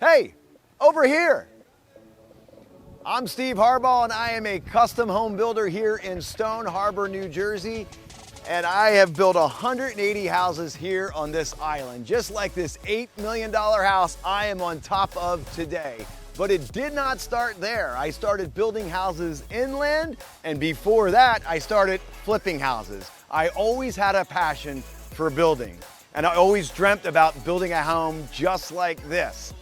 Hey, over here. I'm Steve Harbaugh and I am a custom home builder here in Stone Harbor, New Jersey. And I have built 180 houses here on this island, just like this $8 million house I am on top of today. But it did not start there. I started building houses inland, and before that, I started flipping houses. I always had a passion for building, and I always dreamt about building a home just like this.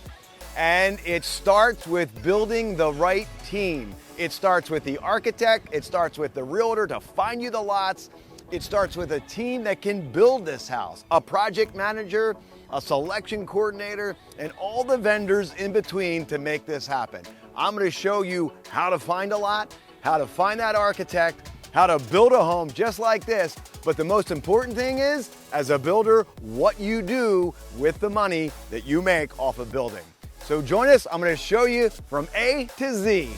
And it starts with building the right team. It starts with the architect, it starts with the realtor to find you the lots. It starts with a team that can build this house, a project manager, a selection coordinator, and all the vendors in between to make this happen. I'm gonna show you how to find a lot, how to find that architect, how to build a home just like this. But the most important thing is, as a builder, what you do with the money that you make off of building. So join us, I'm gonna show you from A to Z.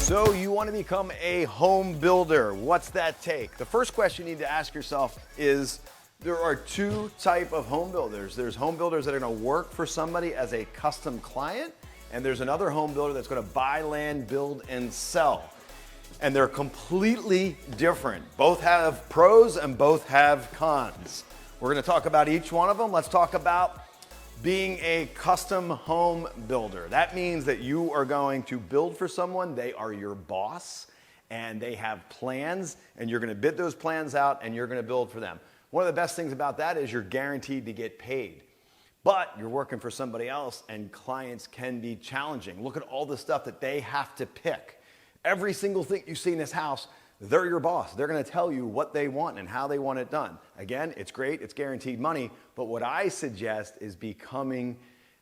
So you want to become a home builder. What's that take? The first question you need to ask yourself is, there are two types of home builders. There's home builders that are going to work for somebody as a custom client, and there's another home builder that's going to buy land, build, and sell. And they're completely different. Both have pros and both have cons. We're going to talk about each one of them. Let's talk about being a custom home builder. That means that you are going to build for someone. They are your boss and they have plans, and you're going to bid those plans out and you're going to build for them. One of the best things about that is you're guaranteed to get paid. But you're working for somebody else, and clients can be challenging. Look at all the stuff that they have to pick. Every single thing you see in this house, they're your boss. They're going to tell you what they want and how they want it done. Again, it's great, it's guaranteed money, but what I suggest is becoming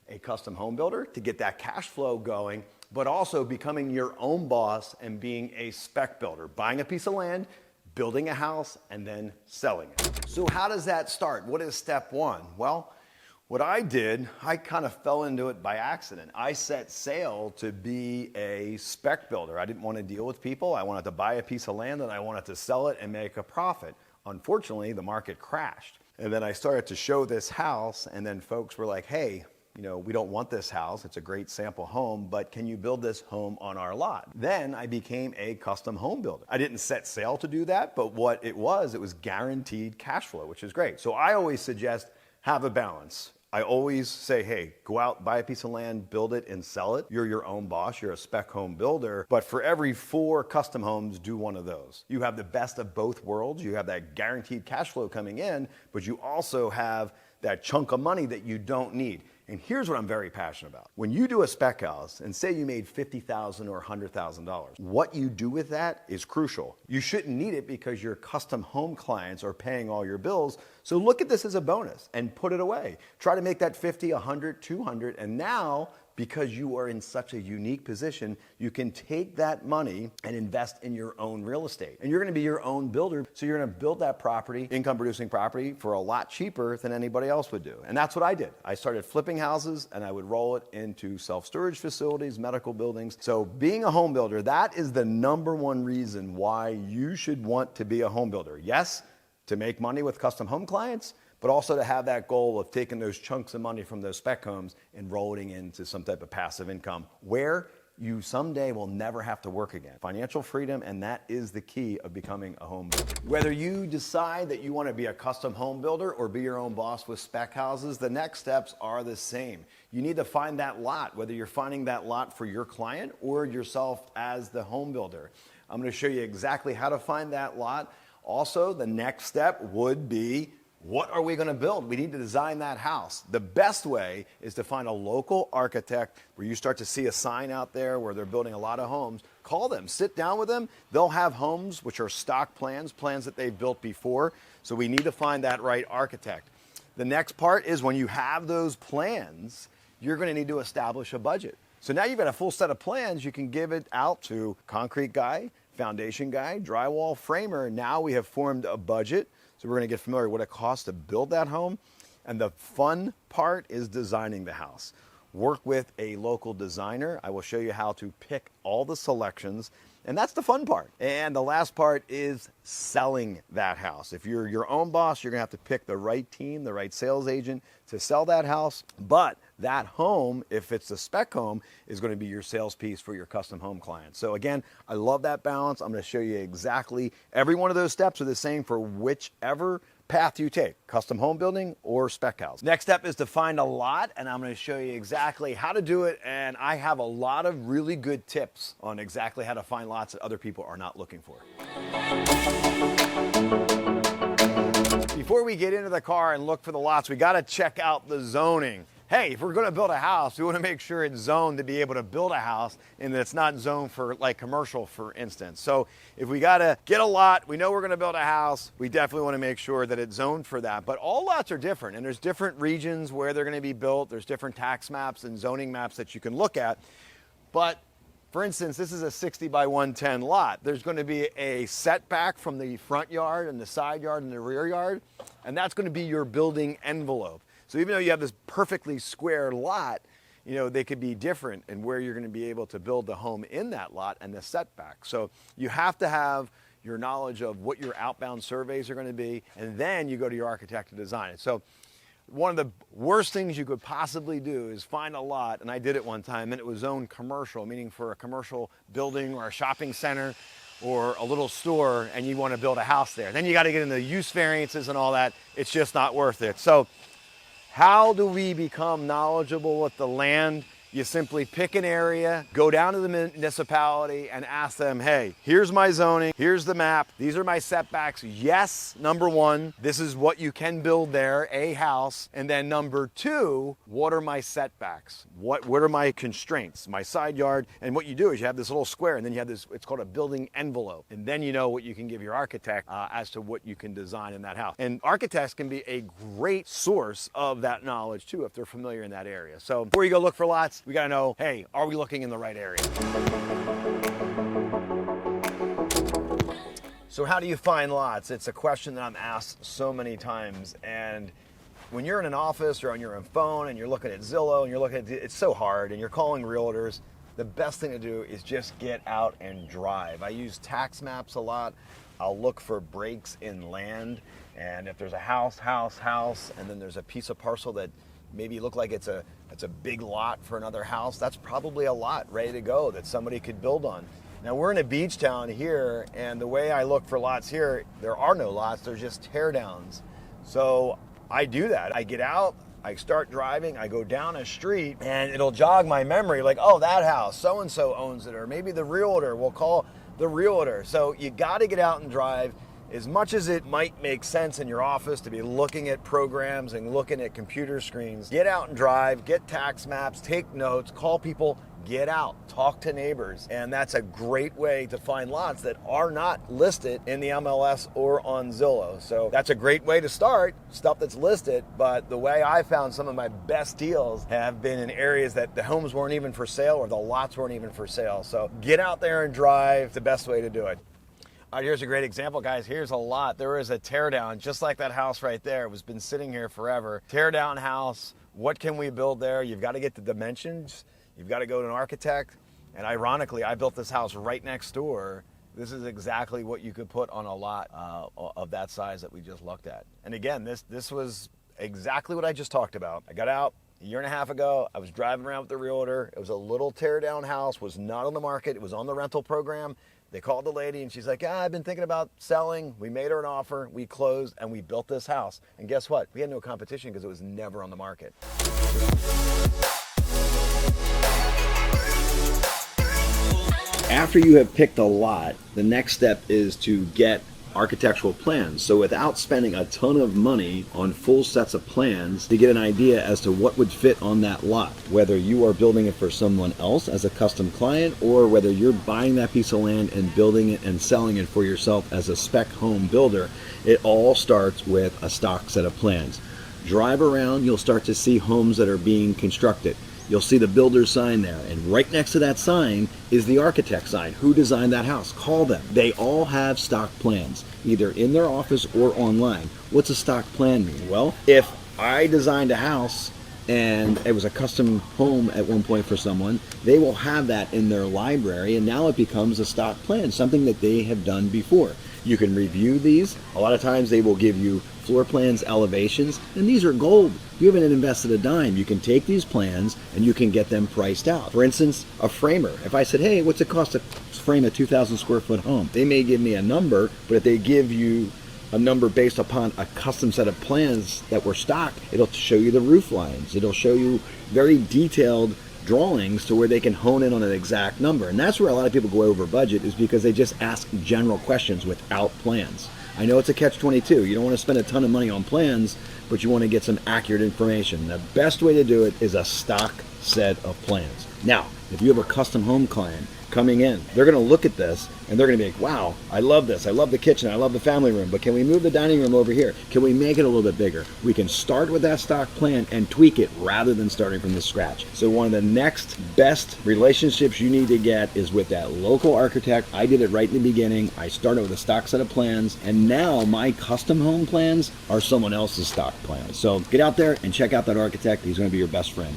a custom home builder to get that cash flow going, but also becoming your own boss and being a spec builder, buying a piece of land, building a house, and then selling it. So how does that start? What is step one? Well, what I did, I kind of fell into it by accident. I set sail to be a spec builder. I didn't want to deal with people. I wanted to buy a piece of land and I wanted to sell it and make a profit. Unfortunately, the market crashed. And then I started to show this house, and then folks were like, hey, we don't want this house. It's a great sample home, but can you build this home on our lot? Then I became a custom home builder. I didn't set sail to do that, but what it was guaranteed cash flow, which is great. So I always suggest have a balance. I always say, hey, go out, buy a piece of land, build it, and sell it. You're your own boss. You're a spec home builder. But for every 4 custom homes, do one of those. You have the best of both worlds. You have that guaranteed cash flow coming in, but you also have that chunk of money that you don't need. And here's what I'm very passionate about. When you do a spec house and say you made $50,000 or $100,000, what you do with that is crucial. You shouldn't need it because your custom home clients are paying all your bills. So look at this as a bonus and put it away. Try to make that 50, 100, 200, and now, because you are in such a unique position, you can take that money and invest in your own real estate. And you're gonna be your own builder, so you're gonna build that property, income producing property, for a lot cheaper than anybody else would do. And that's what I did. I started flipping houses and I would roll it into self-storage facilities, medical buildings. So being a home builder, that is the #1 reason why you should want to be a home builder. Yes, to make money with custom home clients, but also to have that goal of taking those chunks of money from those spec homes and rolling into some type of passive income where you someday will never have to work again. Financial freedom, and that is the key of becoming a home builder. Whether you decide that you want to be a custom home builder or be your own boss with spec houses, the next steps are the same. You need to find that lot, whether you're finding that lot for your client or yourself as the home builder. I'm going to show you exactly how to find that lot. Also, the next step would be, what are we going to build? We need to design that house. The best way is to find a local architect where you start to see a sign out there where they're building a lot of homes. Call them, sit down with them. They'll have homes which are stock plans that they've built before. So we need to find that right architect. The next part is, when you have those plans, you're going to need to establish a budget. So now you've got a full set of plans. You can give it out to concrete guy, foundation guy, drywall framer. Now we have formed a budget. So we're going to get familiar with what it costs to build that home. And the fun part is designing the house. work with a local designer. I will show you how to pick all the selections, and that's the fun part. And the last part is selling that house. If you're your own boss, you're gonna have to pick the right team, the right sales agent to sell that house. But that home, if it's a spec home, is gonna be your sales piece for your custom home clients. So again, I love that balance. I'm gonna show you exactly every one of those steps are the same for whichever path you take, custom home building or spec house. Next step is to find a lot, and I'm going to show you exactly how to do it, and I have a lot of really good tips on exactly how to find lots that other people are not looking for. Before we get into the car and look for the lots, we got to check out the zoning. Hey, if we're going to build a house, we want to make sure it's zoned to be able to build a house and that it's not zoned for like commercial, for instance. So if we got to get a lot, we know we're going to build a house, we definitely want to make sure that it's zoned for that. But all lots are different, and there's different regions where they're going to be built. There's different tax maps and zoning maps that you can look at. But for instance, this is a 60 by 110 lot. There's going to be a setback from the front yard and the side yard and the rear yard, and that's going to be your building envelope. So even though you have this perfectly square lot, you know, they could be different in where you're going to be able to build the home in that lot and the setback. So you have to have your knowledge of what your outbound surveys are going to be, and then you go to your architect to design it. So one of the worst things you could possibly do is find a lot, and I did it one time, and it was zoned commercial, meaning for a commercial building or a shopping center or a little store, and you want to build a house there. Then you got to get into use variances and all that. It's just not worth it. So how do we become knowledgeable with the land? You simply pick an area, go down to the municipality and ask them, hey, here's my zoning, here's the map, these are my setbacks. Yes, number one, this is what you can build there, a house. And then number two, what are my setbacks? What are my constraints, my side yard? And what you do is you have this little square, and then you have this, it's called a building envelope. And then you know what you can give your architect as to what you can design in that house. And architects can be a great source of that knowledge too, if they're familiar in that area. So before you go look for lots, we got to know, hey, are we looking in the right area? So how do you find lots? It's a question that I'm asked so many times. And when you're in an office or on your own phone and you're looking at Zillow and you're looking at, it's so hard, and you're calling realtors, the best thing to do is just get out and drive. I use tax maps a lot. I'll look for breaks in land. And if there's a house, and then there's a piece of parcel that maybe look like it's a big lot for another house, that's probably a lot ready to go that somebody could build on. Now we're in a beach town here, and the way I look for lots here, there are no lots, they're just teardowns. So I do that. I get out, I start driving, I go down a street, and it'll jog my memory like, oh, that house, so-and-so owns it, or maybe the realtor, we'll call the realtor. So you got to get out and drive. As much as it might make sense in your office to be looking at programs and looking at computer screens, get out and drive, get tax maps, take notes, call people, get out, talk to neighbors. And that's a great way to find lots that are not listed in the MLS or on Zillow. So that's a great way to start, stuff that's listed. But the way I found some of my best deals have been in areas that the homes weren't even for sale or the lots weren't even for sale. So get out there and drive, the best way to do it. All right, here's a great example, guys. Here's a lot. There is a teardown, just like that house right there. It was been sitting here forever. Teardown house. What can we build there? You've got to get the dimensions. You've got to go to an architect. And ironically, I built this house right next door. This is exactly what you could put on a lot of that size that we just looked at. And again, this was exactly what I just talked about. I got out a year and a half ago. I was driving around with the realtor. It was a little teardown house, was not on the market. It was on the rental program. They called the lady and she's like, I've been thinking about selling. We made her an offer, we closed, and we built this house. And guess what? We had no competition because it was never on the market. After you have picked a lot, the next step is to get architectural plans. So without spending a ton of money on full sets of plans, to get an idea as to what would fit on that lot, whether you are building it for someone else as a custom client, or whether you're buying that piece of land and building it and selling it for yourself as a spec home builder, it all starts with a stock set of plans. Drive around, you'll start to see homes that are being constructed. You'll see the builder's sign there, and right next to that sign is the architect's sign. Who designed that house? Call them. They all have stock plans, either in their office or online. What's a stock plan mean? Well, if I designed a house and it was a custom home at one point for someone, they will have that in their library, and now it becomes a stock plan, something that they have done before. You can review these. A lot of times they will give you floor plans, elevations, and these are gold. You haven't invested a dime. You can take these plans and you can get them priced out. For instance, a framer. If I said, hey, what's it cost to frame a 2,000 square foot home? They may give me a number, but if they give you a number based upon a custom set of plans that were stock, it'll show you the roof lines. It'll show you very detailed drawings to where they can hone in on an exact number. And that's where a lot of people go over budget, is because they just ask general questions without plans. I know it's a catch-22. You don't want to spend a ton of money on plans, but you want to get some accurate information. The best way to do it is a stock set of plans. Now, if you have a custom home client coming in, they're going to look at this and they're going to be like, wow, I love this. I love the kitchen. I love the family room, but can we move the dining room over here? Can we make it a little bit bigger? We can start with that stock plan and tweak it rather than starting from the scratch. So one of the next best relationships you need to get is with that local architect. I did it right in the beginning. I started with a stock set of plans, and now my custom home plans are someone else's stock plans. So get out there and check out that architect. He's going to be your best friend.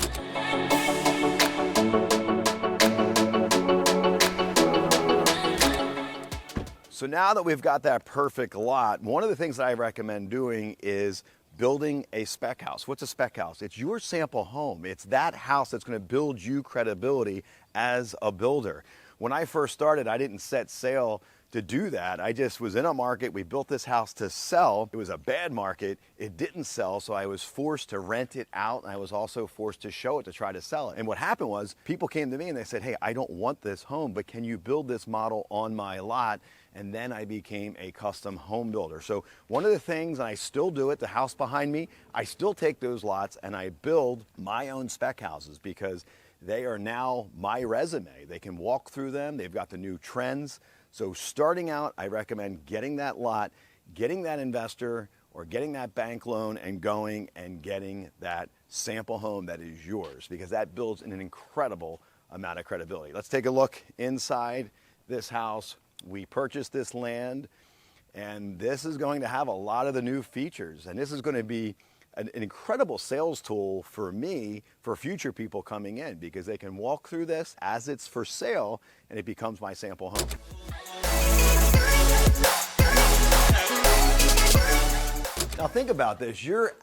So now that we've got that perfect lot, one of the things that I recommend doing is building a spec house. What's a spec house? It's your sample home. It's that house that's going to build you credibility as a builder. When I first started, I didn't set sail to do that. I just was in a market. We built this house to sell. It was a bad market. It didn't sell, so I was forced to rent it out, and I was also forced to show it to try to sell it. And what happened was, people came to me and they said, hey, I don't want this home, but can you build this model on my lot? And then I became a custom home builder. So one of the things, and I still do it, the house behind me, I still take those lots and I build my own spec houses, because they are now my resume. They can walk through them. They've got the new trends. So starting out, I recommend getting that lot, getting that investor, or getting that bank loan and going and getting that sample home that is yours, because that builds an incredible amount of credibility. Let's take a look inside this house. We purchased this land, and this is going to have a lot of the new features, and this is going to be an incredible sales tool for me, for future people coming in, because they can walk through this as it's for sale and it becomes my sample home. Now think about this. You're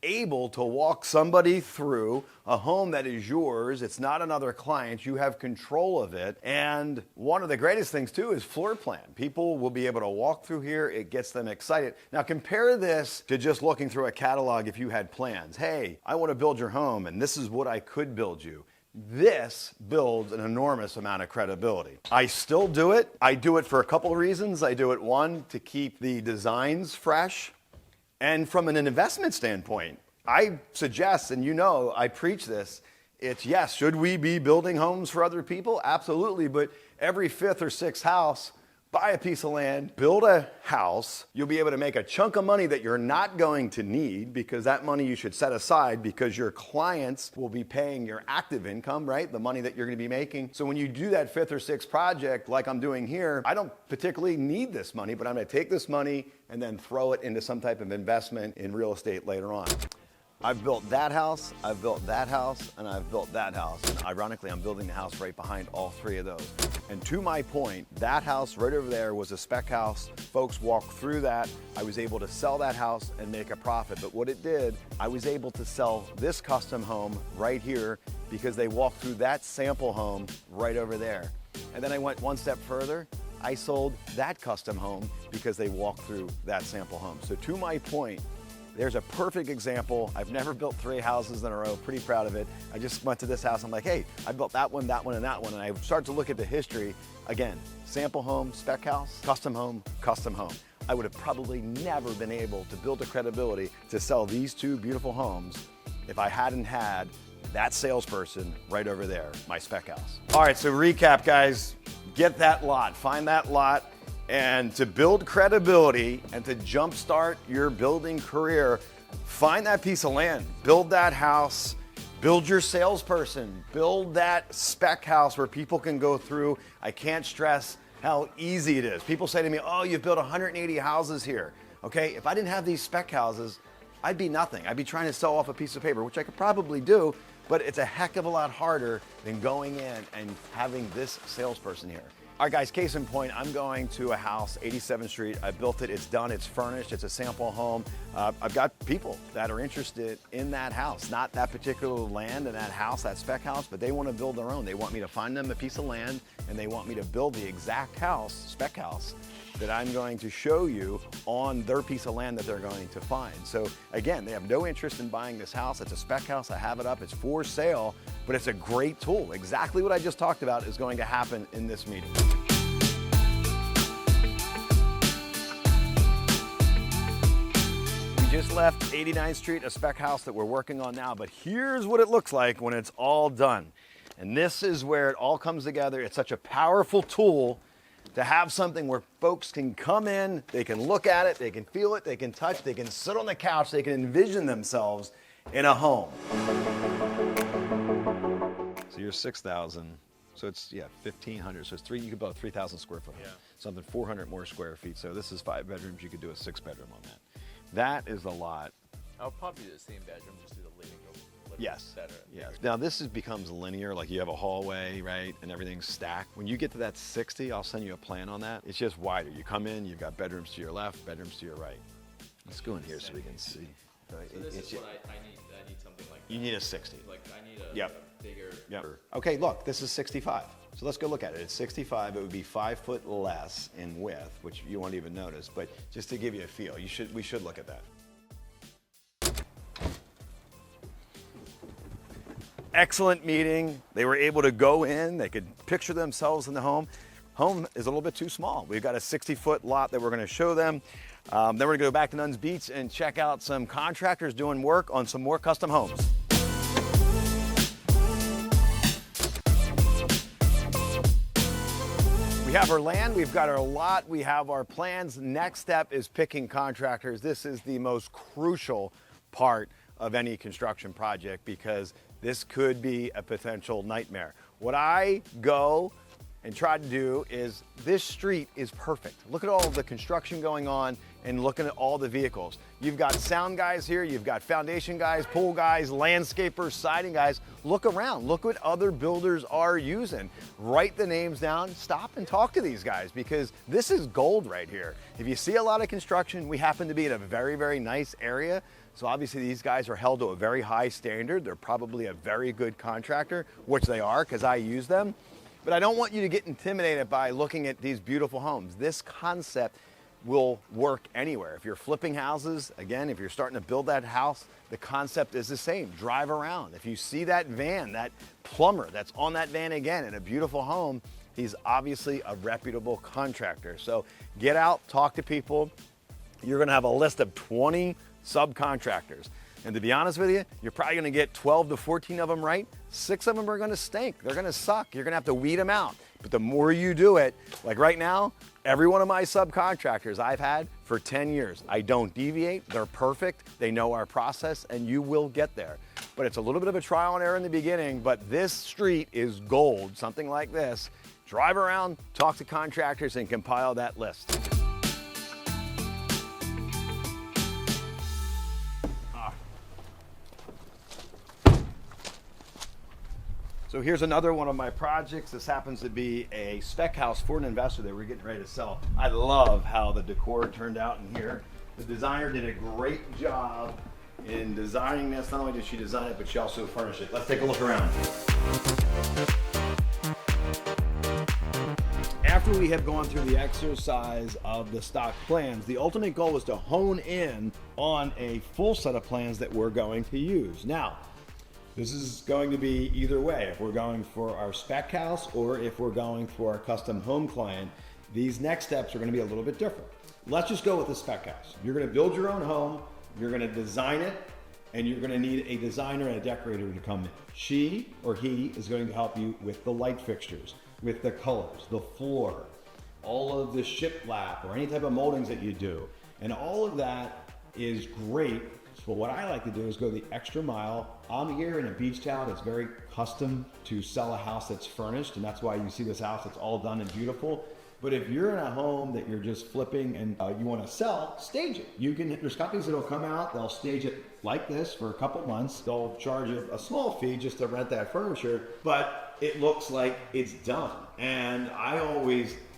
able to walk somebody through a home that is yours. It's not another client. You have control of it. And one of the greatest things too is floor plan. People will be able to walk through here. It gets them excited. Now compare this to just looking through a catalog. If you had plans, hey, I want to build your home and this is what I could build you. This builds an enormous amount of credibility. I still do it. I do it for a couple of reasons. I do it, one, to keep the designs fresh. And from an investment standpoint, I suggest, and you know I preach this, it's yes, should we be building homes for other people? Absolutely, but every fifth or sixth house, buy a piece of land, build a house. You'll be able to make a chunk of money that you're not going to need, because that money you should set aside, because your clients will be paying your active income, right? The money that you're going to be making. So when you do that fifth or sixth project like I'm doing here, I don't particularly need this money, but I'm going to take this money and then throw it into some type of investment in real estate later on. I've built that house, I've built that house, and I've built that house. And ironically, I'm building the house right behind all three of those. And to my point, that house right over there was a spec house. Folks walked through that. I was able to sell that house and make a profit. But what it did, I was able to sell this custom home right here because they walked through that sample home right over there. And then I went one step further. I sold that custom home because they walked through that sample home. So to my point, there's a perfect example. I've never built 3 houses in a row, pretty proud of it. I just went to this house, I'm like, hey, I built that one, and that one, and I start to look at the history. Again, sample home, spec house, custom home, custom home. I would have probably never been able to build the credibility to sell these 2 beautiful homes if I hadn't had that salesperson right over there, my spec house. All right, so recap, guys. Get that lot, find that lot. And to build credibility and to jumpstart your building career, find that piece of land, build that house, build your salesperson, build that spec house where people can go through. I can't stress how easy it is. People say to me, oh, you've built 180 houses here. Okay, if I didn't have these spec houses, I'd be nothing. I'd be trying to sell off a piece of paper, which I could probably do, but it's a heck of a lot harder than going in and having this salesperson here. All right, guys, case in point, I'm going to a house, 87th Street. I built it, it's done, it's furnished, it's a sample home. I've got people that are interested in that house, not that particular land and that house, that spec house, but they want to build their own. They want me to find them a piece of land and they want me to build the exact house, spec house, that I'm going to show you on their piece of land that they're going to find. So again, they have no interest in buying this house. It's a spec house, I have it up, it's for sale, but it's a great tool. Exactly what I just talked about is going to happen in this meeting. We just left 89th Street, a spec house that we're working on now, but here's what it looks like when it's all done. And this is where it all comes together. It's such a powerful tool to have something where folks can come in, they can look at it, they can feel it, they can touch, they can sit on the couch, they can envision themselves in a home. So you're 6,000, so it's, 1,500, so it's you could build a 3,000 square foot home. Something 400 more square feet, so this is 5 bedrooms, you could do a 6-bedroom on that. That is a lot. I'll probably do the same bedroom, just do the living room. Yes. Better. Yes. Now this becomes linear, like you have a hallway, right, and everything's stacked. When you get to that 60, I'll send you a plan on that. It's just wider. You come in, you've got bedrooms to your left, bedrooms to your right. Let's go in here so we can see. So this is what I need. I need something like that. You need a 60. Like I need a, Yep. a bigger. Yep. Okay, look, this is 65. So let's go look at it. It's 65. It would be 5 foot less in width, which you won't even notice. But just to give you a feel, we should look at that. Excellent meeting. They were able to go in, they could picture themselves in the home. Home is a little bit too small. We've got a 60-foot lot that we're gonna show them. Then we're gonna go back to Nuns Beach and check out some contractors doing work on some more custom homes. We have our land, we've got our lot, we have our plans. Next step is picking contractors. This is the most crucial part of any construction project because this could be a potential nightmare. What I go and try to do is, this street is perfect. Look at all of the construction going on and looking at all the vehicles. You've got sound guys here, you've got foundation guys, pool guys, landscapers, siding guys. Look around, look what other builders are using. Write the names down, stop and talk to these guys because this is gold right here. If you see a lot of construction, we happen to be in a very, very nice area. So obviously these guys are held to a very high standard. They're probably a very good contractor, which they are because I use them. But I don't want you to get intimidated by looking at these beautiful homes. This concept will work anywhere. If you're flipping houses, again, if you're starting to build that house, the concept is the same. Drive around. If you see that van, that plumber that's on that van again in a beautiful home, he's obviously a reputable contractor. So get out, talk to people. You're gonna have a list of 20 subcontractors. And to be honest with you, you're probably gonna get 12 to 14 of them right. 6 of them are gonna stink. They're gonna suck. You're gonna have to weed them out. But the more you do it, like right now, every one of my subcontractors I've had for 10 years, I don't deviate. They're perfect. They know our process and you will get there. But it's a little bit of a trial and error in the beginning, but this street is gold, something like this. Drive around, talk to contractors and compile that list. So here's another one of my projects. This happens to be a spec house for an investor that we're getting ready to sell. I love how the decor turned out in here. The designer did a great job in designing this. Not only did she design it, but she also furnished it. Let's take a look around. After we have gone through the exercise of the stock plans, the ultimate goal was to hone in on a full set of plans that we're going to use. Now, this is going to be either way. If we're going for our spec house or if we're going for our custom home client, these next steps are going to be a little bit different. Let's just go with the spec house. You're going to build your own home, you're going to design it, and you're going to need a designer and a decorator to come in. She or he is going to help you with the light fixtures, with the colors, the floor, all of the shiplap or any type of moldings that you do. And all of that is great. So what I like to do is go the extra mile. I'm here in a beach town that's very custom to sell a house that's furnished, and that's why you see this house, it's all done and beautiful. But if you're in a home that you're just flipping and you want to sell, stage it. There's companies that'll come out, they'll stage it like this for a couple months. They'll charge a small fee just to rent that furniture, but it looks like it's done. And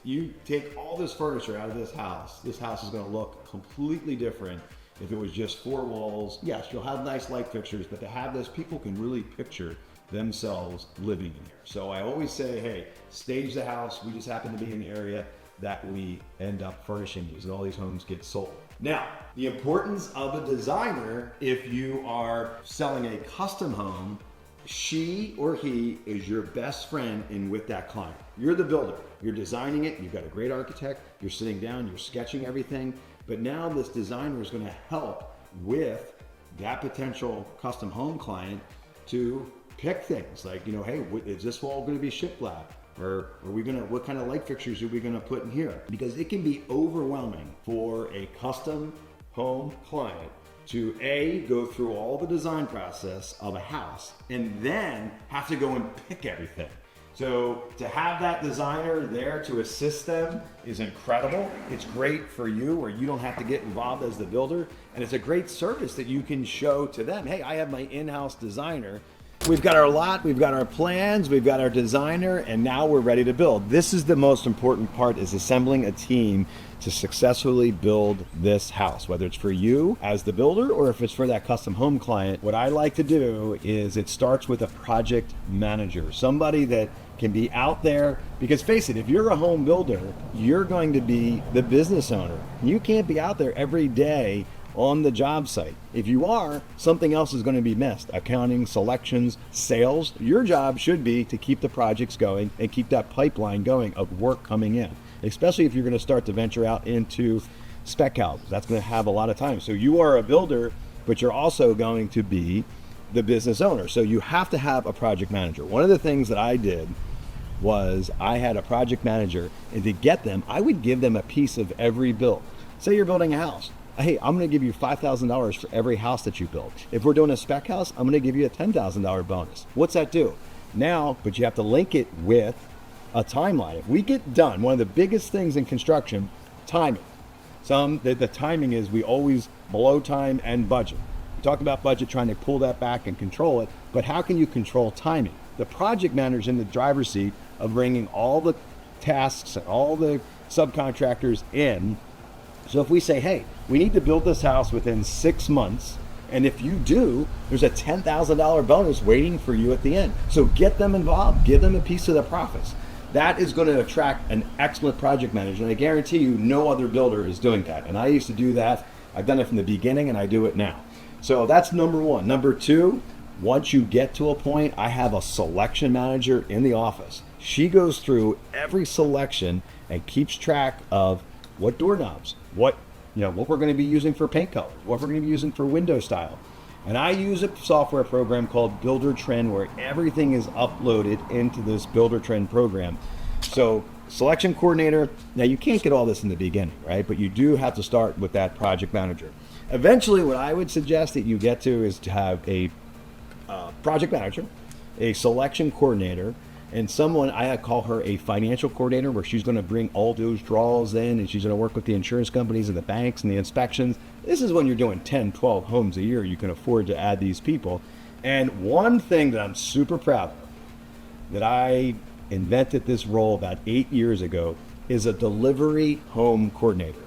you take all this furniture out of this house is going to look completely different. If it was just 4 walls, yes, you'll have nice light fixtures, but to have this, people can really picture themselves living in here. So I always say, hey, stage the house. We just happen to be in the area that we end up furnishing these, and all these homes get sold. Now, the importance of a designer, if you are selling a custom home, she or he is your best friend in with that client. You're the builder. You're designing it. You've got a great architect. You're sitting down. You're sketching everything. But now this designer is going to help with that potential custom home client to pick things like, hey, is this wall going to be shiplap? Or what kind of light fixtures are we going to put in here? Because it can be overwhelming for a custom home client to go through all the design process of a house and then have to go and pick everything. So to have that designer there to assist them is incredible. It's great for you where you don't have to get involved as the builder. And it's a great service that you can show to them. Hey, I have my in-house designer. We've got our lot, we've got our plans, we've got our designer, and now we're ready to build. This is the most important part, is assembling a team to successfully build this house, whether it's for you as the builder or if it's for that custom home client. What I like to do is it starts with a project manager, somebody that can be out there, because face it, if you're a home builder, you're going to be the business owner. You can't be out there every day on the job site. If you are, something else is going to be missed. Accounting, selections, sales. Your job should be to keep the projects going and keep that pipeline going of work coming in, especially if you're going to start to venture out into spec houses. That's going to have a lot of time. So you are a builder, but you're also going to be the business owner. So you have to have a project manager. One of the things that I did was I had a project manager, and to get them, I would give them a piece of every build. Say you're building a house. Hey, I'm going to give you $5,000 for every house that you build. If we're doing a spec house, I'm going to give you a $10,000 bonus. What's that do? Now, but you have to link it with a timeline. If we get done, one of the biggest things in construction, timing. The timing is we always below time and budget. We talk about budget, trying to pull that back and control it, but how can you control timing? The project manager's in the driver's seat of bringing all the tasks and all the subcontractors in. So if we say, hey, we need to build this house within 6 months, and if you do, there's a $10,000 bonus waiting for you at the end. So get them involved, give them a piece of the profits. That is going to attract an excellent project manager, and I guarantee you no other builder is doing that. And I used to do that. I've done it from the beginning, and I do it now. So that's number one. Number two, once you get to a point, I have a selection manager in the office. She goes through every selection and keeps track of what doorknobs, what we're going to be using for paint colors, what we're going to be using for window style. And I use a software program called Builder Trend where everything is uploaded into this Builder Trend program. So selection coordinator, now you can't get all this in the beginning, right? But you do have to start with that project manager. Eventually, what I would suggest that you get to is to have a project manager, a selection coordinator, and someone, I call her a financial coordinator, where she's going to bring all those draws in and she's going to work with the insurance companies and the banks and the inspections. This is when you're doing 10, 12 homes a year. You can afford to add these people. And one thing that I'm super proud of, that I invented this role about 8 years ago, is a delivery home coordinator.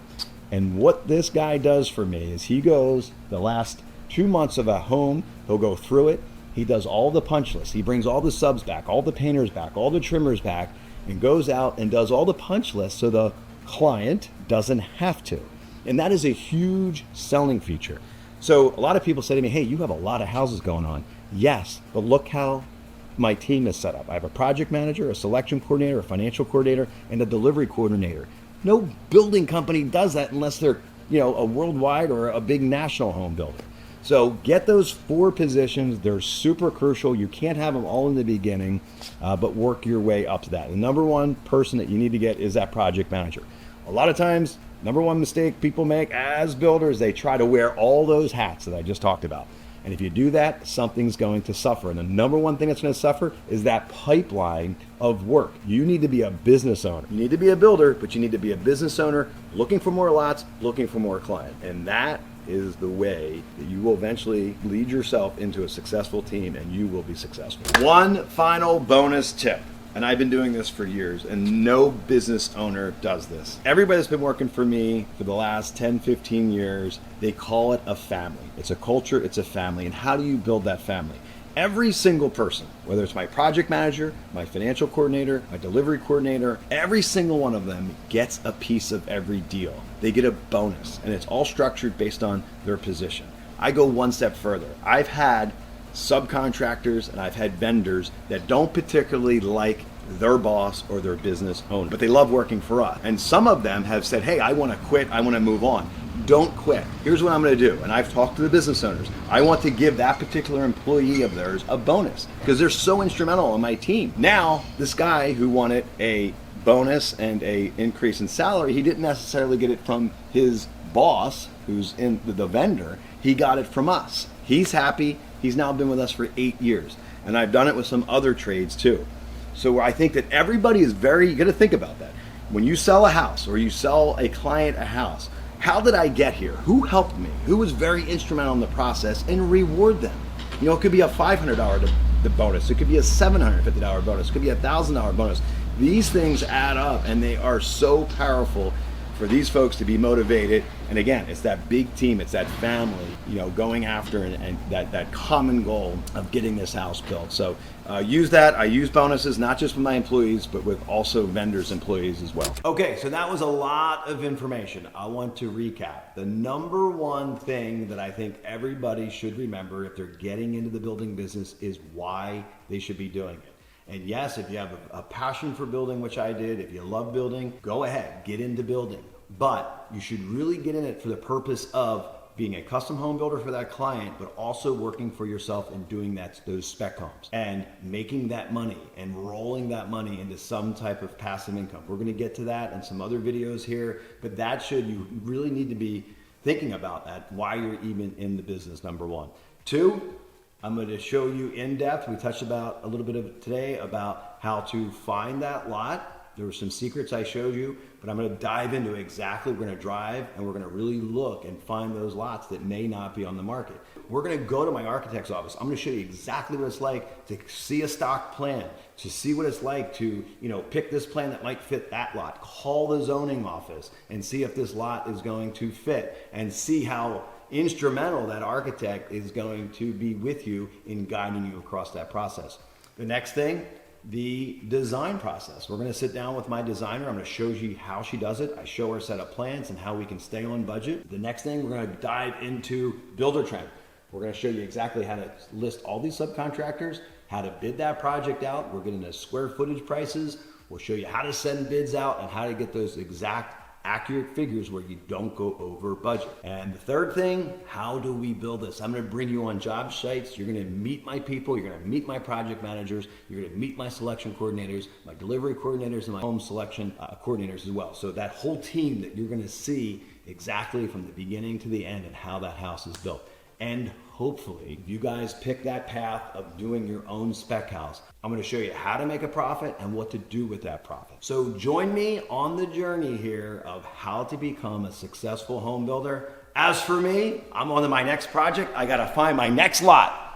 And what this guy does for me is he goes the last 2 months of a home, he'll go through it. He does all the punch lists. He brings all the subs back, all the painters back, all the trimmers back, and goes out and does all the punch lists so the client doesn't have to. And that is a huge selling feature. So a lot of people say to me, hey, you have a lot of houses going on. Yes, but look how my team is set up. I have a project manager, a selection coordinator, a financial coordinator, and a delivery coordinator. No building company does that unless they're, a worldwide or a big national home builder. So get those 4 positions. They're super crucial. You can't have them all in the beginning, but work your way up to that. The number one person that you need to get is that project manager. A lot of times, number one mistake people make as builders, they try to wear all those hats that I just talked about. And if you do that, something's going to suffer. And the number one thing that's going to suffer is that pipeline of work. You need to be a business owner. You need to be a builder, but you need to be a business owner looking for more lots, looking for more clients. And that is the way that you will eventually lead yourself into a successful team, and you will be successful. One final bonus tip. And I've been doing this for years, and no business owner does this. Everybody that's been working for me for the last 10, 15 years, they call it a family. It's a culture, it's a family. And how do you build that family? Every single person, whether it's my project manager, my financial coordinator, my delivery coordinator, every single one of them gets a piece of every deal. They get a bonus, and it's all structured based on their position. I go one step further. I've had subcontractors and I've had vendors that don't particularly like their boss or their business owner, but they love working for us. And some of them have said, hey, I want to quit, I want to move on. Don't quit. Here's what I'm going to do. And I've talked to the business owners. I want to give that particular employee of theirs a bonus because they're so instrumental on my team. Now, this guy who wanted a bonus and a increase in salary, he didn't necessarily get it from his boss, who's in the vendor. He got it from us. He's happy. He's now been with us for 8 years. And I've done it with some other trades too. So I think that everybody is you got to think about that. When you sell a house or you sell a client a house, how did I get here? Who helped me? Who was very instrumental in the process? And reward them. You know, it could be a $500 bonus. It could be a $750 bonus. It could be a $1,000 bonus. These things add up, and they are so powerful for these folks to be motivated. And again, it's that big team, it's that family, you know, going after and that common goal of getting this house built. So use that. I use bonuses, not just with my employees, but with also vendors' employees as well. Okay, so that was a lot of information. I want to recap. The number one thing that I think everybody should remember if they're getting into the building business is why they should be doing it. And yes, if you have a passion for building, which I did, if you love building, go ahead, get into building. But you should really get in it for the purpose of being a custom home builder for that client, but also working for yourself and doing those spec homes and making that money and rolling that money into some type of passive income. We're gonna get to that in some other videos here, but you really need to be thinking about that, why you're even in the business, number one. Two, I'm going to show you in depth. We touched about a little bit of today about how to find that lot. There were some secrets I showed you, but I'm going to dive into exactly. We're going to drive and we're going to really look and find those lots that may not be on the market. We're going to go to my architect's office. I'm going to show you exactly what it's like to see a stock plan, to see what it's like to, you know, pick this plan that might fit that lot. Call the zoning office and see if this lot is going to fit, and see how instrumental that architect is going to be with you in guiding you across that process. The next thing, the design process. We're going to sit down with my designer. I'm going to show you how she does it. I show her a set of plans and how we can stay on budget. The next thing, we're going to dive into Builder Trend. We're going to show you exactly how to list all these subcontractors, how to bid that project out. We're getting the square footage prices. We'll show you how to send bids out and how to get those exact accurate figures where you don't go over budget. And the third thing, how do we build this? I'm going to bring you on job sites. You're going to meet my people. You're going to meet my project managers. You're going to meet my selection coordinators, my delivery coordinators, and my home selection coordinators as well. So that whole team that you're going to see exactly from the beginning to the end and how that house is built. And hopefully you guys pick that path of doing your own spec house. I'm going to show you how to make a profit and what to do with that profit. So join me on the journey here of how to become a successful home builder. As for me, I'm on to my next project. I got to find my next lot.